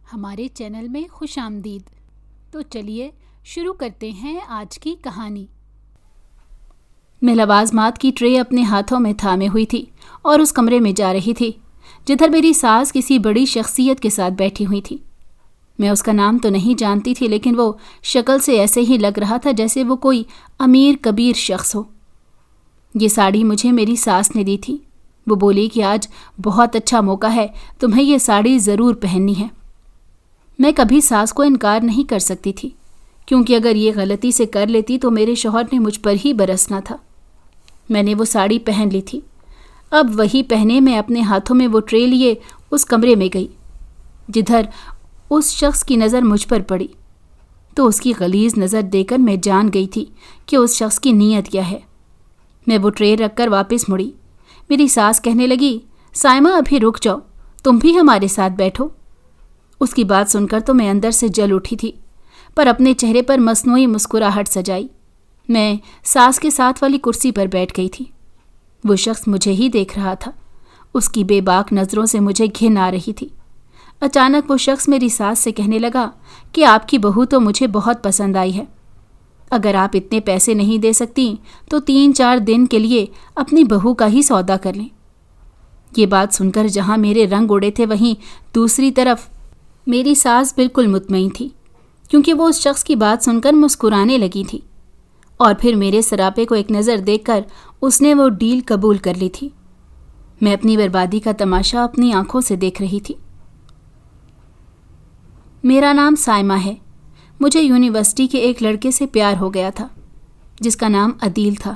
ہمارے چینل میں خوش آمدید۔ تو چلیے شروع کرتے ہیں آج کی کہانی۔ میں لوازمات کی ٹرے اپنے ہاتھوں میں تھامے ہوئی تھی اور اس کمرے میں جا رہی تھی جدھر میری ساس کسی بڑی شخصیت کے ساتھ بیٹھی ہوئی تھی۔ میں اس کا نام تو نہیں جانتی تھی، لیکن وہ شکل سے ایسے ہی لگ رہا تھا جیسے وہ کوئی امیر کبیر شخص ہو۔ یہ ساڑی مجھے میری ساس نے دی تھی۔ وہ بولی کہ آج بہت اچھا موقع ہے، تمہیں یہ ساڑی ضرور پہننی ہے۔ میں کبھی ساس کو انکار نہیں کر سکتی تھی، کیونکہ اگر یہ غلطی سے کر لیتی تو میرے شوہر نے مجھ پر ہی برسنا تھا۔ میں نے وہ ساڑی پہن لی تھی۔ اب وہی پہنے میں اپنے ہاتھوں میں وہ ٹرے لیے اس کمرے میں گئی جدھر اس شخص کی نظر مجھ پر پڑی۔ تو اس کی غلیظ نظر دیکھ کر میں جان گئی تھی کہ اس شخص کی نیت کیا ہے۔ میں وہ ٹرے رکھ کر واپس مڑی۔ میری ساس کہنے لگی، سائمہ ابھی رک جاؤ، تم بھی ہمارے ساتھ بیٹھو۔ اس کی بات سن کر تو میں اندر سے جل اٹھی تھی، پر اپنے چہرے پر مصنوعی مسکراہٹ سجائی۔ میں ساس کے ساتھ والی کرسی پر بیٹھ گئی تھی۔ وہ شخص مجھے ہی دیکھ رہا تھا۔ اس کی بے باک نظروں سے مجھے گھن آ رہی تھی۔ اچانک وہ شخص میری ساس سے کہنے لگا کہ آپ کی بہو تو مجھے بہت پسند آئی ہے۔ اگر آپ اتنے پیسے نہیں دے سکتی تو 3-4 دن کے لیے اپنی بہو کا ہی سودا کر لیں۔ یہ بات سن کر جہاں میرے رنگ اڑے تھے، وہیں دوسری طرف میری ساس بالکل مطمئن تھی، کیونکہ وہ اس شخص کی بات سن کر مسکرانے لگی تھی، اور پھر میرے سراپے کو ایک نظر دیکھ کر اس نے وہ ڈیل قبول کر لی تھی۔ میں اپنی بربادی کا تماشا اپنی آنکھوں سے دیکھ رہی تھی۔ میرا نام سائمہ ہے۔ مجھے یونیورسٹی کے ایک لڑکے سے پیار ہو گیا تھا جس کا نام عدیل تھا۔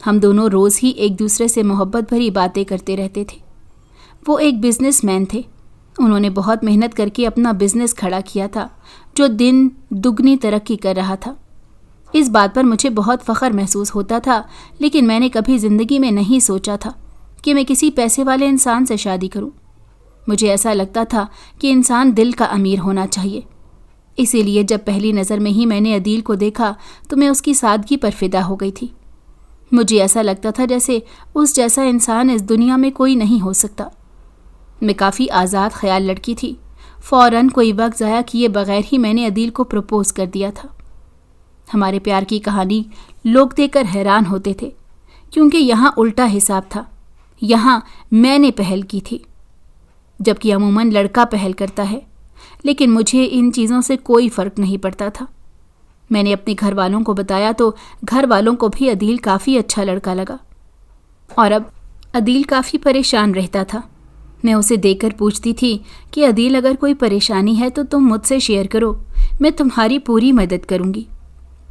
ہم دونوں روز ہی ایک دوسرے سے محبت بھری باتیں کرتے رہتے تھے۔ وہ ایک بزنس مین تھے۔ انہوں نے بہت محنت کر کے اپنا بزنس کھڑا کیا تھا جو دن دگنی ترقی کر رہا تھا۔ اس بات پر مجھے بہت فخر محسوس ہوتا تھا، لیکن میں نے کبھی زندگی میں نہیں سوچا تھا کہ میں کسی پیسے والے انسان سے شادی کروں۔ مجھے ایسا لگتا تھا کہ انسان دل کا امیر ہونا چاہیے۔ اسی لیے جب پہلی نظر میں ہی میں نے عدیل کو دیکھا تو میں اس کی سادگی پر فدا ہو گئی تھی۔ مجھے ایسا لگتا تھا جیسے اس جیسا انسان اس دنیا میں کوئی نہیں ہو سکتا۔ میں کافی آزاد خیال لڑکی تھی۔ فوراً کوئی وقت ضائع کیے بغیر ہی میں نے عدیل کو پروپوز کر دیا تھا۔ ہمارے پیار کی کہانی لوگ دیکھ کر حیران ہوتے تھے، کیونکہ یہاں الٹا حساب تھا۔ یہاں میں نے پہل کی تھی، جبکہ عموماً لڑکا پہل کرتا ہے، لیکن مجھے ان چیزوں سے کوئی فرق نہیں پڑتا تھا۔ میں نے اپنے گھر والوں کو بتایا تو گھر والوں کو بھی عدیل کافی اچھا لڑکا لگا، اور اب عدیل کافی پریشان رہتا تھا۔ میں اسے دیکھ کر پوچھتی تھی کہ عدیل، اگر کوئی پریشانی ہے تو تم مجھ سے شیئر کرو، میں تمہاری پوری مدد کروں گی۔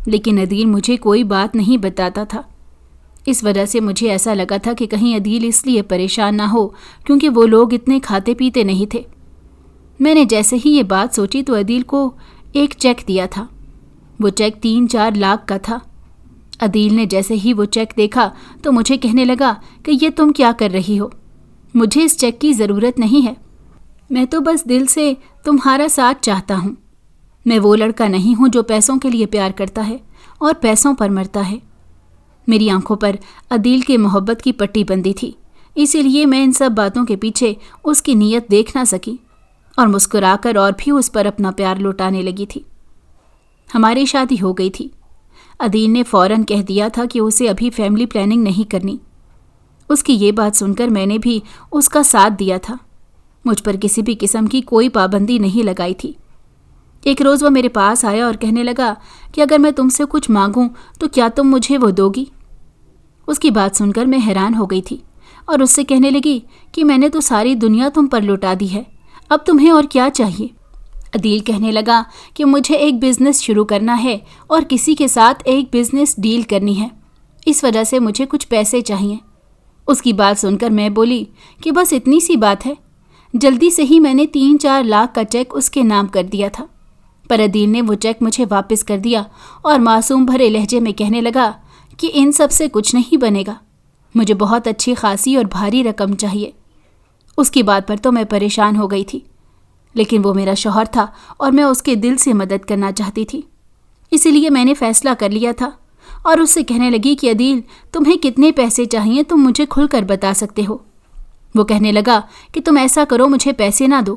لیکن عدیل مجھے کوئی بات نہیں بتاتا تھا۔ اس وجہ سے مجھے ایسا لگا تھا کہ کہیں عدیل اس لیے پریشان نہ ہو کیونکہ وہ لوگ اتنے کھاتے پیتے نہیں تھے۔ میں نے جیسے ہی یہ بات سوچی تو عدیل کو ایک چیک دیا تھا۔ وہ چیک 3-4 لاکھ کا تھا۔ عدیل نے جیسے ہی وہ چیک دیکھا تو مجھے کہنے لگا کہ یہ تم کیا کر رہی ہو؟ مجھے اس چیک کی ضرورت نہیں ہے۔ میں تو بس دل سے تمہارا ساتھ چاہتا ہوں۔ میں وہ لڑکا نہیں ہوں جو پیسوں کے لیے پیار کرتا ہے اور پیسوں پر مرتا ہے۔ میری آنکھوں پر عدیل کے محبت کی پٹی بندھی تھی، اسی لیے میں ان سب باتوں کے پیچھے اس کی نیت دیکھ نہ سکی اور مسکرا کر اور بھی اس پر اپنا پیار لوٹانے لگی تھی۔ ہماری شادی ہو گئی تھی۔ عدیل نے فوراً کہہ دیا تھا کہ اسے ابھی فیملی پلاننگ نہیں کرنی۔ اس کی یہ بات سن کر میں نے بھی اس کا ساتھ دیا تھا۔ مجھ پر کسی بھی قسم کی کوئی پابندی نہیں لگائی تھی۔ ایک روز وہ میرے پاس آیا اور کہنے لگا کہ اگر میں تم سے کچھ مانگوں تو کیا تم مجھے وہ دو گی؟ اس کی بات سن کر میں حیران ہو گئی تھی اور اس سے کہنے لگی کہ میں نے تو ساری دنیا تم پر لوٹا دی ہے، اب تمہیں اور کیا چاہیے؟ عدیل کہنے لگا کہ مجھے ایک بزنس شروع کرنا ہے اور کسی کے ساتھ ایک بزنس ڈیل کرنی ہے، اس وجہ سے مجھے کچھ پیسے چاہیے۔ اس کی بات سن کر میں بولی کہ بس اتنی سی بات ہے۔ جلدی سے ہی میں نے 3-4 لاکھ کا چیک اس کے نام کر دیا تھا، پر عدیل نے وہ چیک مجھے واپس کر دیا اور معصوم بھرے لہجے میں کہنے لگا کہ ان سب سے کچھ نہیں بنے گا، مجھے بہت اچھی خاصی اور بھاری رقم چاہیے۔ اس کی بات پر تو میں پریشان ہو گئی تھی، لیکن وہ میرا شوہر تھا اور میں اس کے دل سے مدد کرنا چاہتی تھی، اسی لیے میں نے فیصلہ کر لیا تھا اور اس سے کہنے لگی کہ عدیل، تمہیں کتنے پیسے چاہیے تم مجھے کھل کر بتا سکتے ہو۔ وہ کہنے لگا کہ تم ایسا کرو، مجھے پیسے نہ دو،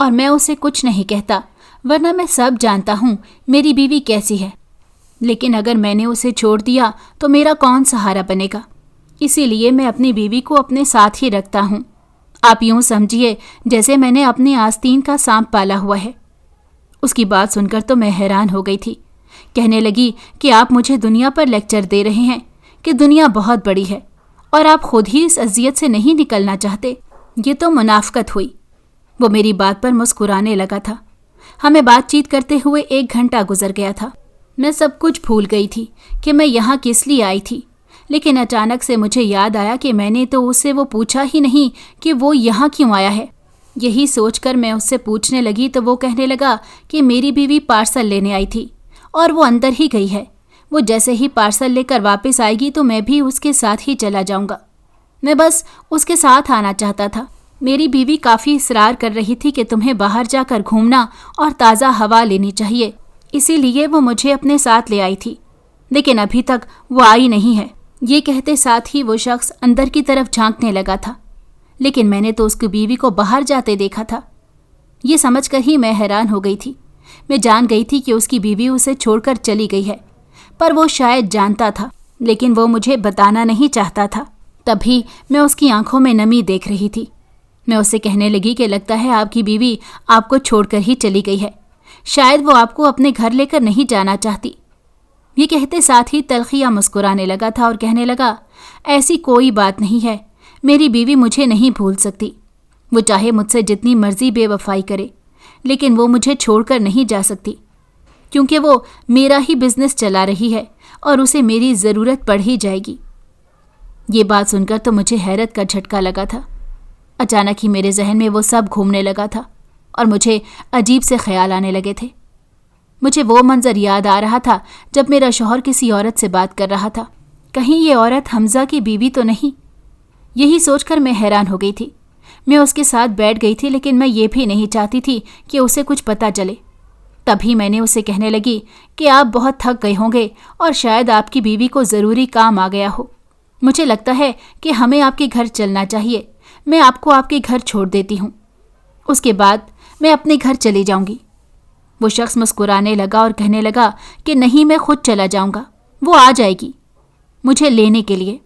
اور میں اسے کچھ نہیں کہتا، ورنہ میں سب جانتا ہوں میری بیوی کیسی ہے۔ لیکن اگر میں نے اسے چھوڑ دیا تو میرا کون سہارا بنے گا؟ اسی لیے میں اپنی بیوی کو اپنے ساتھ ہی رکھتا ہوں۔ آپ یوں سمجھیے جیسے میں نے اپنی آستین کا سانپ پالا ہوا ہے۔ اس کی بات سن کر تو میں حیران ہو گئی تھی۔ کہنے لگی کہ آپ مجھے دنیا پر لیکچر دے رہے ہیں کہ دنیا بہت بڑی ہے اور آپ خود ہی اس اذیت سے نہیں نکلنا چاہتے۔ یہ تو منافقت ہوئی۔ وہ میری بات پر مسکرانے لگا تھا۔ ہمیں بات چیت کرتے ہوئے 1 گھنٹہ گزر گیا تھا۔ میں سب کچھ بھول گئی تھی کہ میں یہاں کس لیے آئی تھی، لیکن اچانک سے مجھے یاد آیا کہ میں نے تو اس سے وہ پوچھا ہی نہیں کہ وہ یہاں کیوں آیا ہے۔ یہی سوچ کر میں اس سے پوچھنے لگی تو وہ کہنے لگا کہ میری بیوی پارسل لینے آئی تھی اور وہ اندر ہی گئی ہے۔ وہ جیسے ہی پارسل لے کر واپس آئے گی تو میں بھی اس کے ساتھ ہی چلا جاؤں گا۔ میں بس اس کے ساتھ آنا چاہتا تھا۔ میری بیوی کافی اصرار کر رہی تھی کہ تمہیں باہر جا کر گھومنا اور تازہ ہوا لینی چاہیے، اسی لیے وہ مجھے اپنے ساتھ لے آئی تھی، لیکن ابھی تک وہ آئی نہیں ہے۔ یہ کہتے ساتھ ہی وہ شخص اندر کی طرف جھانکنے لگا تھا، لیکن میں نے تو اس کی بیوی کو باہر جاتے دیکھا تھا۔ یہ سمجھ کر ہی میں حیران ہو گئی تھی۔ میں جان گئی تھی کہ اس کی بیوی اسے چھوڑ کر چلی گئی ہے، پر وہ شاید جانتا تھا، لیکن وہ مجھے بتانا نہیں چاہتا تھا۔ تبھی میں اس کی آنکھوں میں نمی دیکھ رہی تھی۔ میں اسے کہنے لگی کہ لگتا ہے آپ کی بیوی آپ کو چھوڑ کر ہی چلی گئی ہے، شاید وہ آپ کو اپنے گھر لے کر نہیں جانا چاہتی۔ یہ کہتے ساتھ ہی تلخیاں مسکرانے لگا تھا اور کہنے لگا، ایسی کوئی بات نہیں ہے، میری بیوی مجھے نہیں بھول سکتی۔ وہ چاہے مجھ سے جتنی مرضی بے وفائی کرے، لیکن وہ مجھے چھوڑ کر نہیں جا سکتی، کیونکہ وہ میرا ہی بزنس چلا رہی ہے اور اسے میری ضرورت پڑ ہی جائے گی۔ یہ بات سن کر تو مجھے حیرت کا جھٹکا لگا تھا۔ اچانک ہی میرے ذہن میں وہ سب گھومنے لگا تھا اور مجھے عجیب سے خیال آنے لگے تھے۔ مجھے وہ منظر یاد آ رہا تھا جب میرا شوہر کسی عورت سے بات کر رہا تھا۔ کہیں یہ عورت حمزہ کی بیوی تو نہیں؟ یہی سوچ کر میں حیران ہو گئی تھی۔ میں اس کے ساتھ بیٹھ گئی تھی، لیکن میں یہ بھی نہیں چاہتی تھی کہ اسے کچھ پتہ چلے۔ تبھی میں نے اسے کہنے لگی کہ آپ بہت تھک گئے ہوں گے اور شاید آپ کی بیوی کو ضروری کام آ گیا ہو۔ مجھے لگتا ہے کہ ہمیں آپ کے گھر چلنا چاہیے۔ میں آپ کو آپ کے گھر چھوڑ دیتی ہوں، اس کے بعد میں اپنے گھر چلی جاؤں گی۔ وہ شخص مسکرانے لگا اور کہنے لگا کہ نہیں، میں خود چلا جاؤں گا، وہ آ جائے گی مجھے لینے کے لیے۔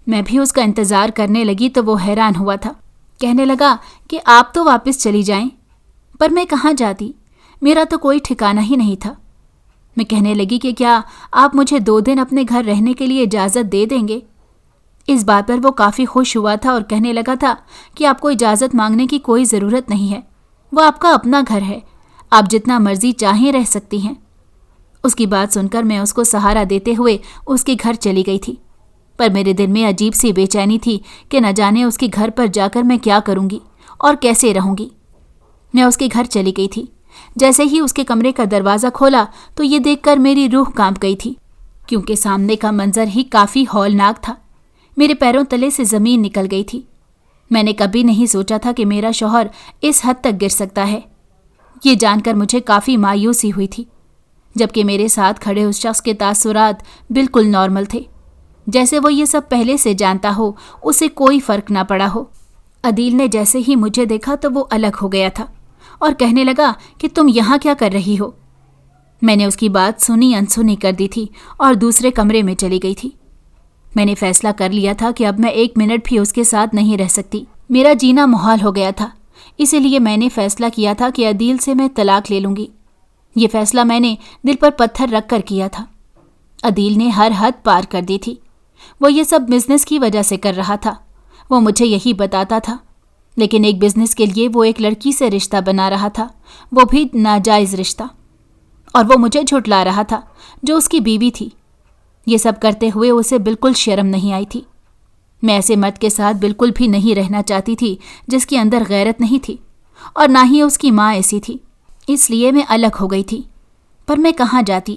میں بھی اس کا انتظار کرنے لگی تو وہ حیران ہوا تھا۔ کہنے لگا کہ آپ تو واپس چلی جائیں، پر میں کہاں جاتی؟ میرا تو کوئی ٹھکانہ ہی نہیں تھا۔ میں کہنے لگی کہ کیا آپ مجھے 2 دن اپنے گھر رہنے کے لیے اجازت دے دیں گے؟ اس بات پر وہ کافی خوش ہوا تھا اور کہنے لگا تھا کہ آپ کو اجازت مانگنے کی کوئی ضرورت نہیں ہے، وہ آپ کا اپنا گھر ہے، آپ جتنا مرضی چاہیں رہ سکتی ہیں۔ اس کی بات سن کر میں اس کو سہارا دیتے ہوئے اس کے گھر چلی گئی تھی، پر میرے دل میں عجیب سی بے چینی تھی کہ نہ جانے اس کے گھر پر جا کر میں کیا کروں گی اور کیسے رہوں گی۔ میں اس کے گھر چلی گئی تھی۔ جیسے ہی اس کے کمرے کا دروازہ کھولا تو یہ دیکھ کر میری روح کانپ گئی تھی، کیونکہ سامنے کا منظر ہی کافی ہولناک تھا۔ میرے پیروں تلے سے زمین نکل گئی تھی۔ میں نے کبھی نہیں سوچا تھا کہ میرا شوہر اس حد تک گر سکتا ہے۔ یہ جان کر مجھے کافی مایوسی ہوئی تھی، جبکہ میرے ساتھ کھڑے اس شخص کے تاثرات بالکل نارمل تھے، جیسے وہ یہ سب پہلے سے جانتا ہو، اسے کوئی فرق نہ پڑا ہو۔ عدیل نے جیسے ہی مجھے دیکھا تو وہ الگ ہو گیا تھا اور کہنے لگا کہ تم یہاں کیا کر رہی ہو؟ میں نے اس کی بات سنی انسنی کر دی تھی اور دوسرے کمرے میں چلی گئی تھی۔ میں نے فیصلہ کر لیا تھا کہ اب میں 1 منٹ بھی اس کے ساتھ نہیں رہ سکتی۔ میرا جینا محال ہو گیا تھا، اسی لیے میں نے فیصلہ کیا تھا کہ عدیل سے میں طلاق لے لوں گی۔ یہ فیصلہ میں نے دل پر پتھر رکھ کر کیا تھا۔ عدیل نے ہر حد پار کر دی تھی۔ وہ یہ سب بزنس کی وجہ سے کر رہا تھا، وہ مجھے یہی بتاتا تھا، لیکن ایک بزنس کے لیے وہ ایک لڑکی سے رشتہ بنا رہا تھا، وہ بھی ناجائز رشتہ، اور وہ مجھے جھٹلا رہا تھا جو اس کی بیوی تھی۔ یہ سب کرتے ہوئے اسے بالکل شرم نہیں آئی تھی۔ میں ایسے مرد کے ساتھ بالکل بھی نہیں رہنا چاہتی تھی جس کے اندر غیرت نہیں تھی، اور نہ ہی اس کی ماں ایسی تھی، اس لیے میں الگ ہو گئی تھی۔ پر میں کہاں جاتی؟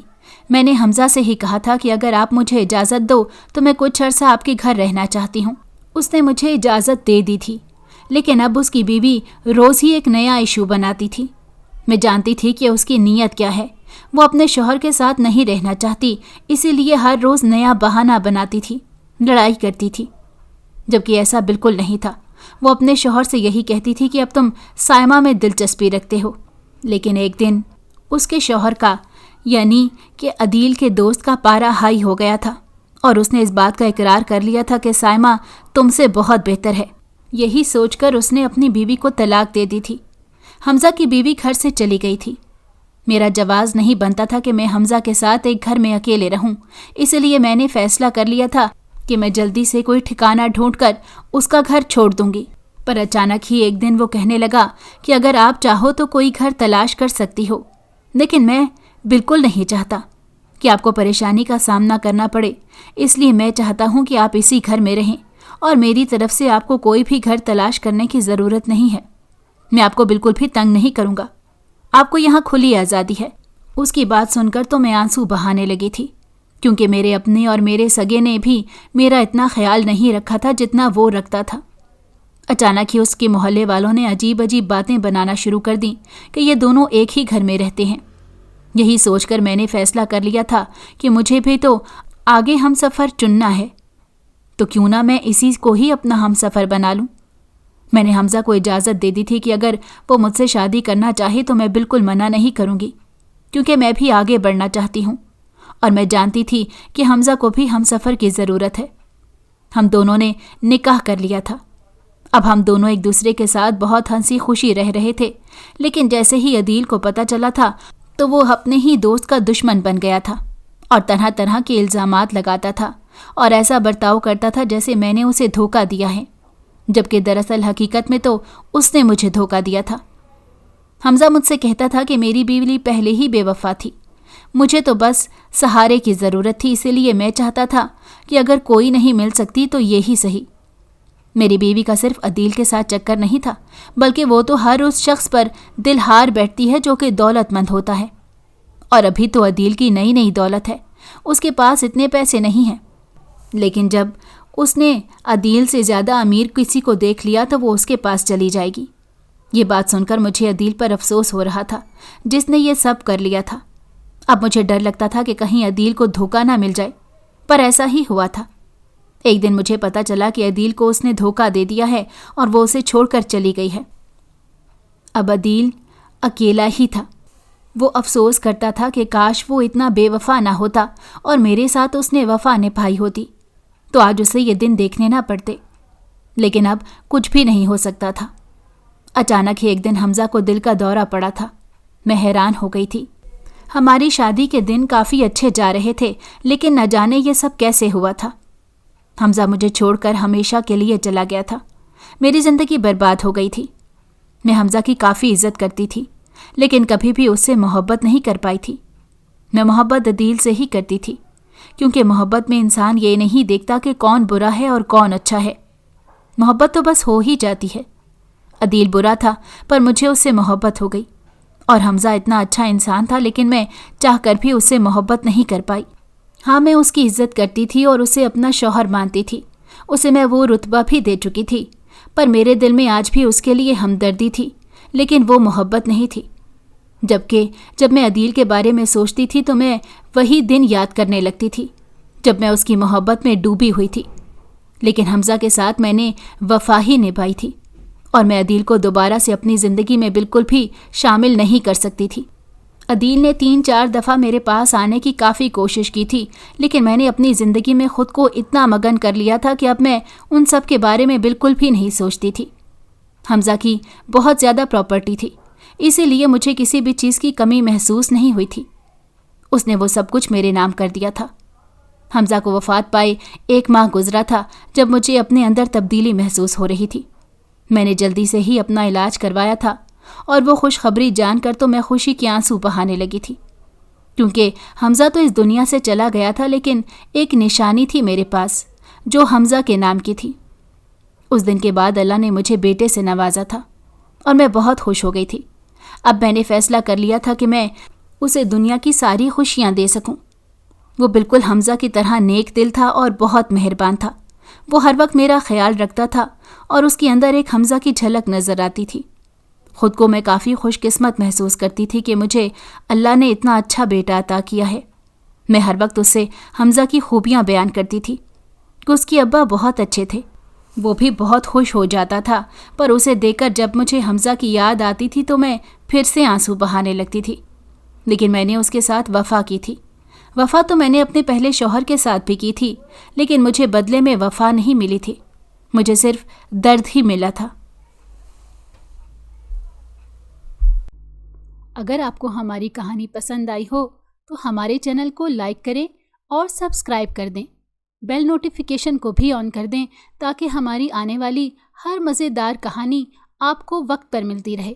میں نے حمزہ سے ہی کہا تھا کہ اگر آپ مجھے اجازت دو تو میں کچھ عرصہ آپ کے گھر رہنا چاہتی ہوں۔ اس نے مجھے اجازت دے دی تھی، لیکن اب اس کی بیوی روز ہی ایک نیا ایشو بناتی تھی۔ میں جانتی تھی کہ اس کی نیت کیا ہے، وہ اپنے شوہر کے ساتھ نہیں رہنا چاہتی، اسی لیے ہر روز نیا بہانہ بناتی تھی، لڑائی کرتی تھی، جبکہ ایسا بالکل نہیں تھا۔ وہ اپنے شوہر سے یہی کہتی تھی کہ اب تم سائمہ میں دلچسپی رکھتے ہو، لیکن ایک دن اس کے شوہر کا یعنی کہ عدیل کے دوست کا پارا ہائی ہو گیا تھا اور اس نے اس بات کا اقرار کر لیا تھا کہ سائمہ تم سے بہت بہتر ہے۔ یہی سوچ کر اس نے اپنی بیوی کو طلاق دے دی تھی۔ حمزہ کی بیوی گھر سے چلی گئی تھی۔ میرا جواز نہیں بنتا تھا کہ میں حمزہ کے ساتھ ایک گھر میں اکیلے رہوں، اس لیے میں نے فیصلہ کر لیا تھا کہ میں جلدی سے کوئی ٹھکانہ ڈھونڈ کر اس کا گھر چھوڑ دوں گی۔ پر اچانک ہی ایک دن وہ کہنے لگا کہ اگر آپ چاہو تو کوئی گھر تلاش کر سکتی ہو، لیکن میں بالکل نہیں چاہتا کہ آپ کو پریشانی کا سامنا کرنا پڑے، اس لیے میں چاہتا ہوں کہ آپ اسی گھر میں رہیں اور میری طرف سے آپ کو کوئی بھی گھر تلاش کرنے کی ضرورت نہیں ہے۔ میں آپ کو بالکل بھی تنگ نہیں کروں گا، آپ کو یہاں کھلی آزادی ہے۔ اس کی بات سن کر تو میں آنسو بہانے لگی تھی، کیونکہ میرے اپنے اور میرے سگے نے بھی میرا اتنا خیال نہیں رکھا تھا جتنا وہ رکھتا تھا۔ اچانک ہی اس کے محلے والوں نے عجیب عجیب باتیں بنانا شروع کر دیں کہ یہ دونوں ایک ہی گھر میں رہتے ہیں۔ یہی سوچ کر میں نے فیصلہ کر لیا تھا کہ مجھے بھی تو آگے ہم سفر چننا ہے، تو کیوں نہ میں اسی کو ہی اپنا ہم سفر بنا لوں۔ میں نے حمزہ کو اجازت دے دی تھی کہ اگر وہ مجھ سے شادی کرنا چاہے تو میں بالکل منع نہیں کروں گی، کیونکہ میں بھی آگے بڑھنا چاہتی ہوں اور میں جانتی تھی کہ حمزہ کو بھی ہم سفر کی ضرورت ہے۔ ہم دونوں نے نکاح کر لیا تھا۔ اب ہم دونوں ایک دوسرے کے ساتھ بہت ہنسی خوشی رہ رہے تھے، لیکن جیسے ہی عدیل کو پتہ چلا تھا تو وہ اپنے ہی دوست کا دشمن بن گیا تھا اور طرح طرح کے الزامات لگاتا تھا اور ایسا برتاؤ کرتا تھا جیسے میں نے اسے دھوکہ دیا ہے، جبکہ دراصل حقیقت میں تو اس نے مجھے دھوکہ دیا تھا۔ حمزہ مجھ سے کہتا تھا کہ میری بیوی پہلے ہی بے وفا تھی، مجھے تو بس سہارے کی ضرورت تھی، اسی لیے میں چاہتا تھا کہ اگر کوئی نہیں مل سکتی تو یہی صحیح۔ میری بیوی کا صرف عدیل کے ساتھ چکر نہیں تھا، بلکہ وہ تو ہر اس شخص پر دل ہار بیٹھتی ہے جو کہ دولت مند ہوتا ہے، اور ابھی تو عدیل کی نئی نئی دولت ہے، اس کے پاس اتنے پیسے نہیں ہیں، لیکن جب اس نے عدیل سے زیادہ امیر کسی کو دیکھ لیا تو وہ اس کے پاس چلی جائے گی۔ یہ بات سن کر مجھے عدیل پر افسوس ہو رہا تھا جس نے یہ سب کر لیا تھا۔ اب مجھے ڈر لگتا تھا کہ کہیں عدیل کو دھوکہ نہ مل جائے، پر ایسا ہی ہوا تھا۔ ایک دن مجھے پتہ چلا کہ عدیل کو اس نے دھوکہ دے دیا ہے اور وہ اسے چھوڑ کر چلی گئی ہے۔ اب عدیل اکیلا ہی تھا۔ وہ افسوس کرتا تھا کہ کاش وہ اتنا بے وفا نہ ہوتا اور میرے ساتھ اس نے وفا نبھائی ہوتی تو آج اسے یہ دن دیکھنے نہ پڑتے، لیکن اب کچھ بھی نہیں ہو سکتا تھا۔ اچانک ہی ایک دن حمزہ کو دل کا دورہ پڑا تھا۔ میں حیران ہو گئی تھی۔ ہماری شادی کے دن کافی اچھے جا رہے تھے، لیکن نہ جانے یہ سب کیسے ہوا تھا۔ حمزہ مجھے چھوڑ کر ہمیشہ کے لیے چلا گیا تھا۔ میری زندگی برباد ہو گئی تھی۔ میں حمزہ کی کافی عزت کرتی تھی، لیکن کبھی بھی اس سے محبت نہیں کر پائی تھی۔ میں محبت عدیل سے ہی کرتی تھی، کیونکہ محبت میں انسان یہ نہیں دیکھتا کہ کون برا ہے اور کون اچھا ہے، محبت تو بس ہو ہی جاتی ہے۔ عدیل برا تھا پر مجھے اس سے محبت ہو گئی، اور حمزہ اتنا اچھا انسان تھا، لیکن میں چاہ کر بھی اس سے محبت نہیں کر پائی۔ ہاں، میں اس کی عزت کرتی تھی اور اسے اپنا شوہر مانتی تھی، اسے میں وہ رتبہ بھی دے چکی تھی، پر میرے دل میں آج بھی اس کے لیے ہمدردی تھی، لیکن وہ محبت نہیں تھی۔ جبکہ جب میں عدیل کے بارے میں سوچتی تھی تو میں وہی دن یاد کرنے لگتی تھی جب میں اس کی محبت میں ڈوبی ہوئی تھی، لیکن حمزہ کے ساتھ میں نے وفا ہی نبھائی تھی، اور میں عدیل کو دوبارہ سے اپنی زندگی میں بالکل بھی شامل نہیں کر سکتی تھی۔ عدیل نے 3-4 دفعہ میرے پاس آنے کی کافی کوشش کی تھی، لیکن میں نے اپنی زندگی میں خود کو اتنا مگن کر لیا تھا کہ اب میں ان سب کے بارے میں بالکل بھی نہیں سوچتی تھی۔ حمزہ کی بہت زیادہ پراپرٹی تھی، اسی لیے مجھے کسی بھی چیز کی کمی محسوس نہیں ہوئی تھی۔ اس نے وہ سب کچھ میرے نام کر دیا تھا۔ حمزہ کو وفات پائے 1 ماہ گزرا تھا جب مجھے اپنے اندر تبدیلی محسوس ہو رہی تھی۔ میں نے جلدی سے ہی اپنا علاج کروایا تھا، اور وہ خوشخبری جان کر تو میں خوشی کے آنسو بہانے لگی تھی، کیونکہ حمزہ تو اس دنیا سے چلا گیا تھا، لیکن ایک نشانی تھی میرے پاس جو حمزہ کے نام کی تھی۔ اس دن کے بعد اللہ نے مجھے بیٹے سے نوازا تھا اور میں بہت خوش ہو گئی تھی۔ اب میں نے فیصلہ کر لیا تھا کہ میں اسے دنیا کی ساری خوشیاں دے سکوں۔ وہ بالکل حمزہ کی طرح نیک دل تھا اور بہت مہربان تھا۔ وہ ہر وقت میرا خیال رکھتا تھا اور اس کے اندر ایک حمزہ کی جھلک نظر آتی تھی۔ خود کو میں کافی خوش قسمت محسوس کرتی تھی کہ مجھے اللہ نے اتنا اچھا بیٹا عطا کیا ہے۔ میں ہر وقت اس سے حمزہ کی خوبیاں بیان کرتی تھی کہ اس کی ابا بہت اچھے تھے، وہ بھی بہت خوش ہو جاتا تھا، پر اسے دیکھ کر جب مجھے حمزہ کی یاد آتی تھی تو میں پھر سے آنسو بہانے لگتی تھی۔ لیکن میں نے اس کے ساتھ وفا کی تھی۔ وفا تو میں نے اپنے پہلے شوہر کے ساتھ بھی کی تھی، لیکن مجھے بدلے میں وفا نہیں ملی تھی، مجھے صرف درد ہی ملا تھا۔ اگر آپ کو ہماری کہانی پسند آئی ہو تو ہمارے چینل کو لائک کریں اور سبسکرائب کر دیں۔ بیل نوٹیفیکیشن کو بھی آن کر دیں تاکہ ہماری آنے والی ہر مزیدار کہانی آپ کو وقت پر ملتی رہے۔